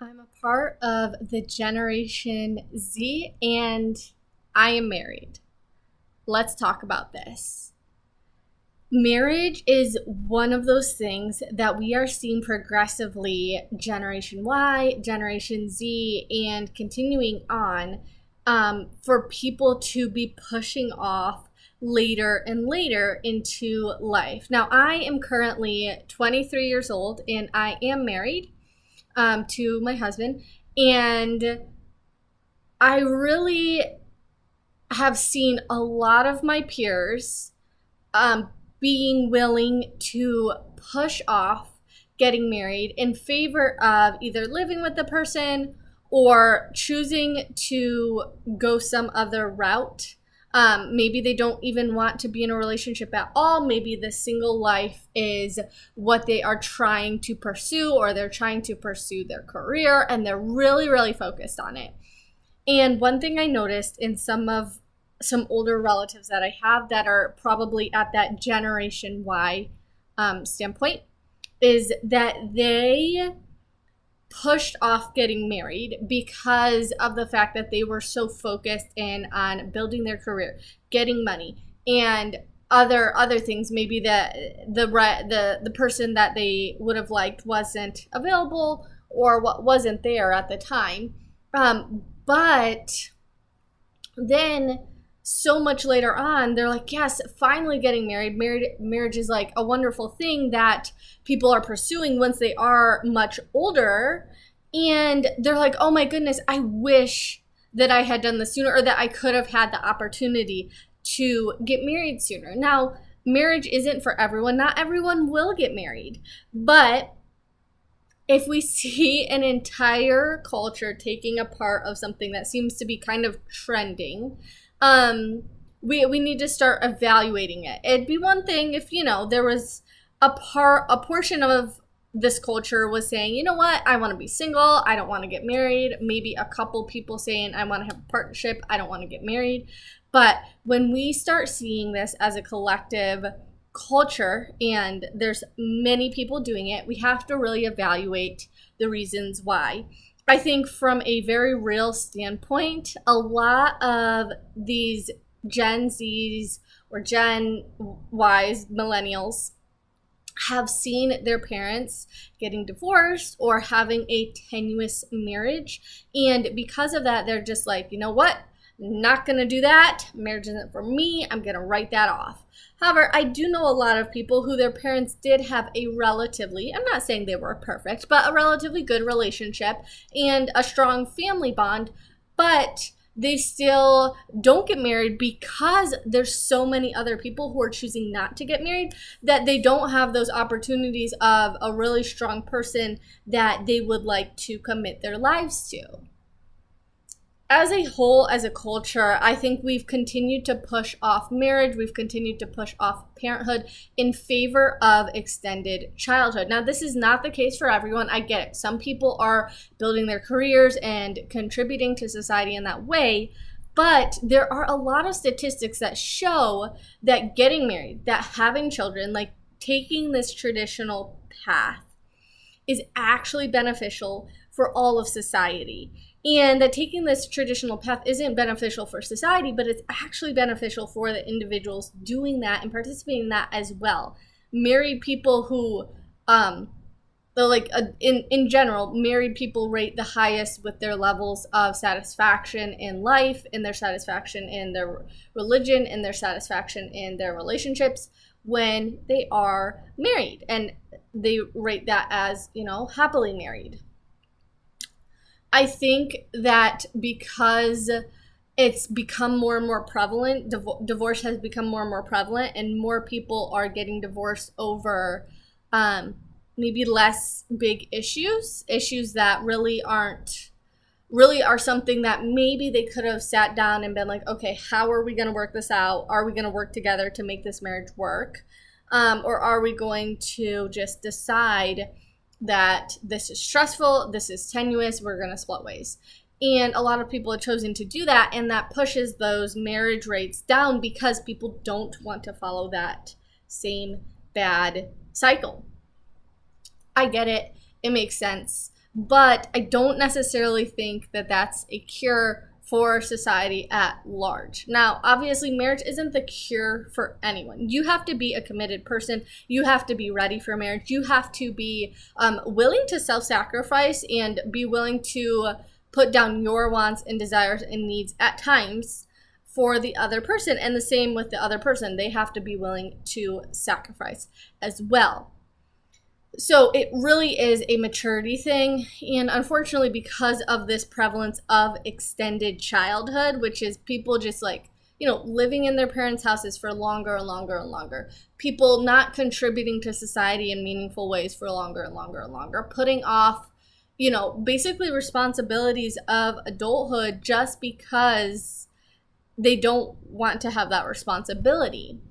I'm a part of the Generation Z and I am married. Let's talk about this. Marriage is one of those things that we are seeing progressively, Generation Y, Generation Z, and continuing on, for people to be pushing off later and later into life. Now, I am currently 23 years old and I am married to my husband. And I really have seen a lot of my peers being willing to push off getting married in favor of either living with the person or choosing to go some other route. Maybe they don't even want to be in a relationship at all. Maybe the single life is what they are trying to pursue, or they're trying to pursue their career and they're really, really focused on it. And one thing I noticed in some older relatives that I have that are probably at that Generation Y standpoint is that they pushed off getting married because of the fact that they were so focused in on building their career, getting money, and other things. Maybe the person that they would have liked wasn't available or what wasn't there at the time. But then so much later on they're like, yes, finally getting marriage is like a wonderful thing that people are pursuing once they are much older, and they're like, oh my goodness, I wish that I had done this sooner, or that I could have had the opportunity to get married sooner. Now, marriage isn't for everyone. Not everyone will get married, but if we see an entire culture taking a part of something that seems to be kind of trending, we need to start evaluating it. It'd be one thing if, there was a portion of this culture was saying, you know what, I want to be single, I don't want to get married. Maybe a couple people saying, I want to have a partnership, I don't want to get married. But when we start seeing this as a collective culture and there's many people doing it, we have to really evaluate the reasons why. I think from a very real standpoint, a lot of these Gen Zs or Gen Ys, millennials, have seen their parents getting divorced or having a tenuous marriage. And because of that, they're just like, you know what? Not going to do that. Marriage isn't for me. I'm going to write that off. However, I do know a lot of people who their parents did have a relatively, I'm not saying they were perfect, but a relatively good relationship and a strong family bond, but they still don't get married because there's so many other people who are choosing not to get married that they don't have those opportunities of a really strong person that they would like to commit their lives to. As a whole, as a culture, I think we've continued to push off marriage. We've continued to push off parenthood in favor of extended childhood. Now, this is not the case for everyone. I get it. Some people are building their careers and contributing to society in that way. But there are a lot of statistics that show that getting married, that having children, like taking this traditional path, is actually beneficial for all of society. And that taking this traditional path isn't beneficial for society, but it's actually beneficial for the individuals doing that and participating in that as well. Married people who, in general, married people rate the highest with their levels of satisfaction in life, in their satisfaction in their religion, in their satisfaction in their relationships when they are married. And they rate that as, happily married. I think that because it's become more and more prevalent, divorce has become more and more prevalent, and more people are getting divorced over maybe less big issues that really are something that maybe they could have sat down and been like, okay, how are we going to work this out? Are we going to work together to make this marriage work? Or are we going to just decide that this is stressful, this is tenuous, we're going to split ways? And a lot of people have chosen to do that, and that pushes those marriage rates down because people don't want to follow that same bad cycle. I get it. It makes sense. But I don't necessarily think that that's a cure for society at large. Now, obviously, marriage isn't the cure for anyone. You have to be a committed person. You have to be ready for marriage. You have to be willing to self-sacrifice and be willing to put down your wants and desires and needs at times for the other person. And the same with the other person. They have to be willing to sacrifice as well. So it really is a maturity thing. And unfortunately, because of this prevalence of extended childhood, which is people just like, living in their parents' houses for longer and longer and longer, people not contributing to society in meaningful ways for longer and longer and longer, putting off, basically responsibilities of adulthood just because they don't want to have that responsibility.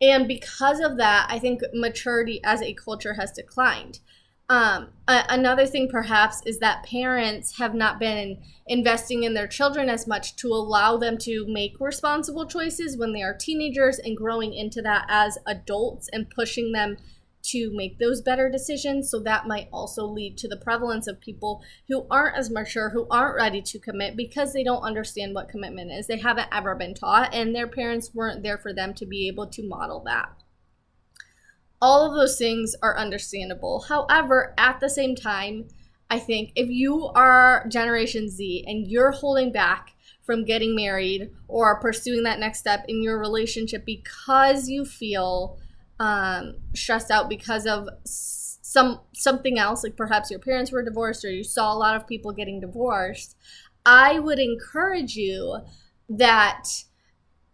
And because of that, I think maturity as a culture has declined. Another thing perhaps is that parents have not been investing in their children as much to allow them to make responsible choices when they are teenagers and growing into that as adults and pushing them to make those better decisions. So that might also lead to the prevalence of people who aren't as mature, who aren't ready to commit because they don't understand what commitment is. They haven't ever been taught, and their parents weren't there for them to be able to model that. All of those things are understandable. However, at the same time, I think if you are Generation Z and you're holding back from getting married or pursuing that next step in your relationship because you feel stressed out because of something else, like perhaps your parents were divorced or you saw a lot of people getting divorced, I would encourage you that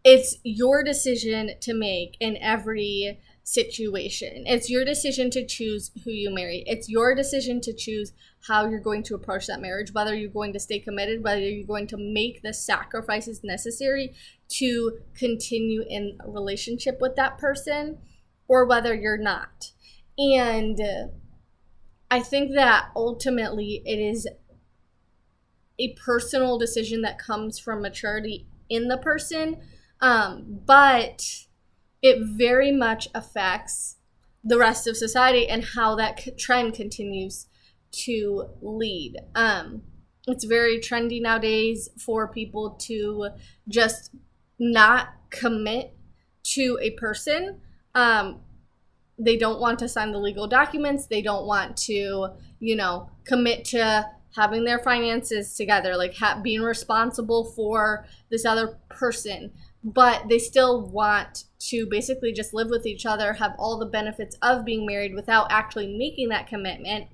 it's your decision to make in every situation. It's your decision to choose who you marry. It's your decision to choose how you're going to approach that marriage, whether you're going to stay committed, whether you're going to make the sacrifices necessary to continue in a relationship with that person, or whether you're not. And I think that ultimately it is a personal decision that comes from maturity in the person, but it very much affects the rest of society and how that trend continues to lead. It's very trendy nowadays for people to just not commit to a person. They don't want to sign the legal documents. They don't want to, commit to having their finances together, like being responsible for this other person. But they still want to basically just live with each other, have all the benefits of being married without actually making that commitment.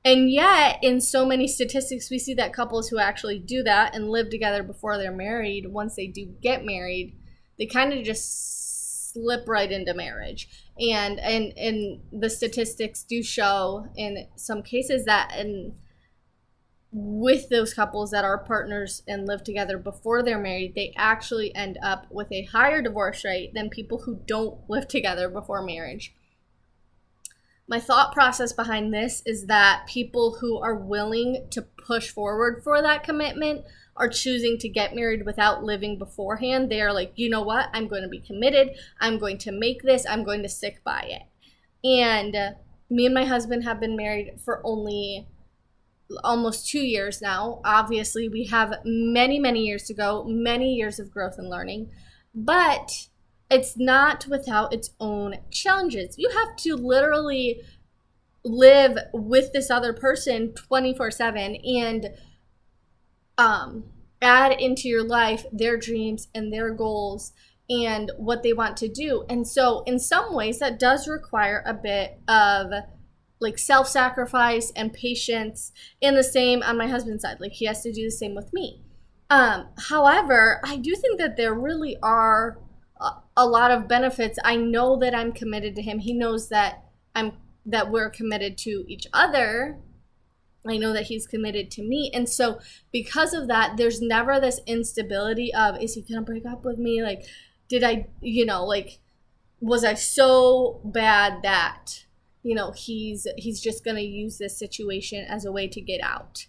And yet, in so many statistics, we see that couples who actually do that and live together before they're married, once they do get married, they kind of just slip right into marriage. And the statistics do show in some cases that with those couples that are partners and live together before they're married, they actually end up with a higher divorce rate than people who don't live together before marriage. My thought process behind this is that people who are willing to push forward for that commitment are choosing to get married without living beforehand. They are like, you know what? I'm going to be committed. I'm going to make this. I'm going to stick by it. And me and my husband have been married for only almost 2 years now. Obviously, we have many, many years to go, many years of growth and learning. But it's not without its own challenges. You have to literally live with this other person 24/7 and add into your life their dreams and their goals and what they want to do. And so in some ways that does require a bit of like self-sacrifice and patience. And the same on my husband's side, like he has to do the same with me. However, I do think that there really are a lot of benefits. I know that I'm committed to him. He knows that we're committed to each other. I know that he's committed to me. And so because of that, there's never this instability of, is he going to break up with me? Like, did I, was I so bad that, he's just going to use this situation as a way to get out?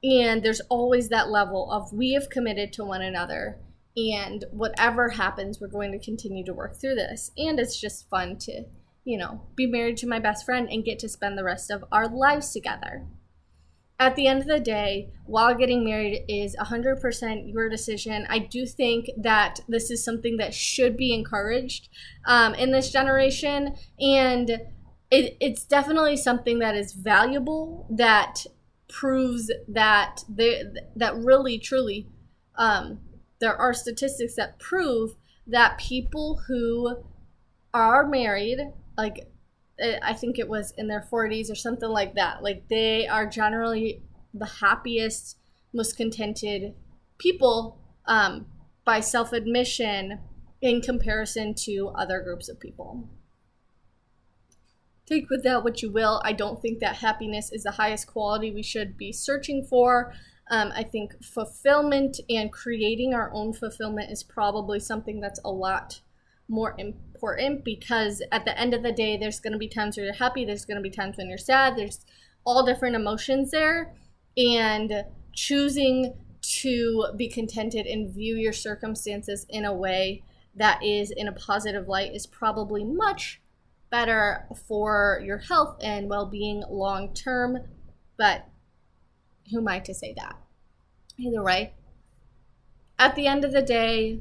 And there's always that level of we have committed to one another, and whatever happens, we're going to continue to work through this. And it's just fun to, be married to my best friend and get to spend the rest of our lives together. at the end of the day, while getting married is 100% your decision, I do think that this is something that should be encouraged in this generation. And it's definitely something that is valuable, that proves that that really, truly, there are statistics that prove that people who are married, like I think it was in their 40s or something like that, like they are generally the happiest, most contented people by self-admission in comparison to other groups of people. Take with that what you will. I don't think that happiness is the highest quality we should be searching for. I think fulfillment and creating our own fulfillment is probably something that's a lot more important, because at the end of the day, there's going to be times where you're happy, there's going to be times when you're sad, there's all different emotions there, and choosing to be contented and view your circumstances in a way that is in a positive light is probably much better for your health and well-being long term. But who am I to say that? Either way, at the end of the day,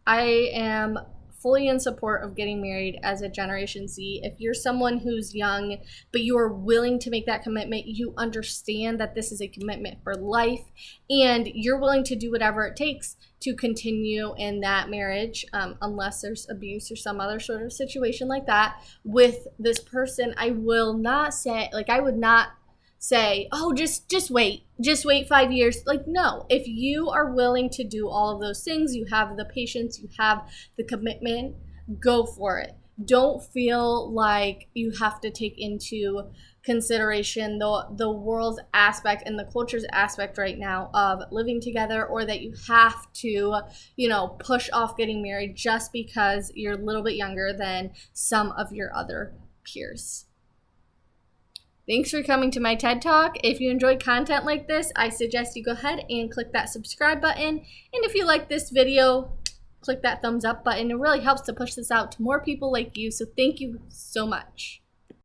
I am fully in support of getting married as a Generation Z. If you're someone who's young, but you are willing to make that commitment, you understand that this is a commitment for life, and you're willing to do whatever it takes to continue in that marriage, unless there's abuse or some other sort of situation like that with this person. I will not say, like, I would not say, oh, just wait 5 years. Like, no, if you are willing to do all of those things, you have the patience, you have the commitment, go for it. Don't feel like you have to take into consideration the world's aspect and the culture's aspect right now of living together, or that you have to, push off getting married just because you're a little bit younger than some of your other peers. Thanks for coming to my TED Talk. If you enjoyed content like this, I suggest you go ahead and click that subscribe button. And if you like this video, click that thumbs up button. It really helps to push this out to more people like you. So thank you so much.